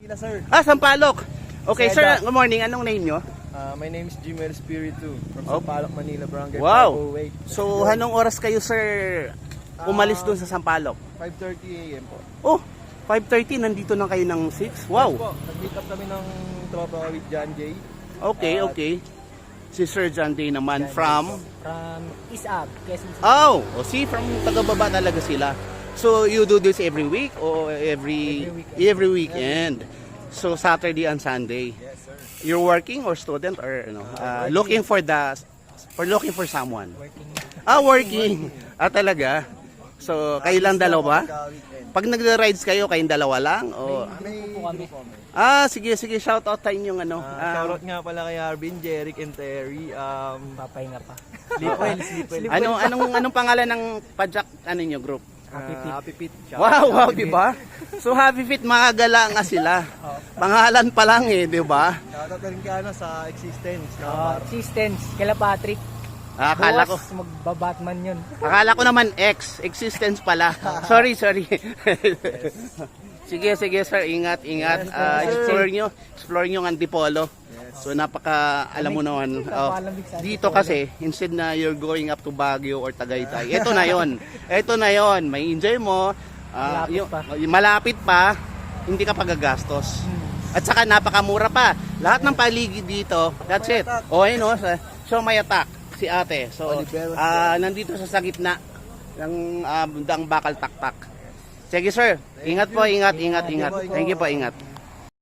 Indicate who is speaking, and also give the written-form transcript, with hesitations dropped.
Speaker 1: sila, sir.
Speaker 2: Ah, Sampaloc. Okay, sir,
Speaker 1: Seda.
Speaker 2: good morning. Anong name nyo?
Speaker 1: My name is Jimel Spiritu from
Speaker 2: Oh.
Speaker 1: Sampaloc, Manila, Barangay
Speaker 2: Wow.
Speaker 1: 508.
Speaker 2: So, anong oras kayo, sir, umalis doon sa Sampaloc?
Speaker 1: 5:30 a.m. po.
Speaker 2: Oh, 5:30, nandito na kayo ng 6? Wow.
Speaker 1: Yes po, nag-meet up kami ng tropa with John Jay.
Speaker 2: Okay, okay. Si Sir John Day naman from...
Speaker 3: From Isab, Quezon City.
Speaker 2: Oh, see, from taga-baba talaga sila. So, you do this every week or every weekend? So, Saturday and Sunday.
Speaker 1: Yes, sir.
Speaker 2: You're working or student or looking for someone?
Speaker 3: Working.
Speaker 2: Ah, working. Ah, talaga? So, kayo lang dalawa?
Speaker 1: Weekend.
Speaker 2: Pag nagre-rides kayo, kayong dalawa lang? O...
Speaker 1: May
Speaker 3: po kami.
Speaker 2: Ah, sige, shout out tayo yung ano.
Speaker 1: Shoutout nga pala kay Arvin, Jeric, and Terry.
Speaker 3: Papahinga pa.
Speaker 1: Sleep well, sleep well.
Speaker 2: Anong pangalan ng Pajak nyo group?
Speaker 1: Happy Pit.
Speaker 2: Wow, di ba? So Happy Fit, mga gala nga sila. Pangalan pa lang eh, di ba?
Speaker 1: Shoutout na rin ka sa Existence.
Speaker 3: Assistance, kila Patrick.
Speaker 2: Akala ko,
Speaker 3: Bukas, magbabatman yun.
Speaker 2: akala ko naman existence pala. Sorry. Sige sir, ingat. Explore nyo ang Antipolo. So alam mo naman, dito kasi, instead na you're going up to Baguio or Tagaytay, ito na yon, may enjoy mo, malapit pa, hindi ka pagagastos. At saka napakamura pa. Lahat ng paligid dito, that's it. O ayun so may attack si ate. So nandito sa gitna ng Bakal Taktak. Sige sir, ingat po, ingat. Thank you po, ingat.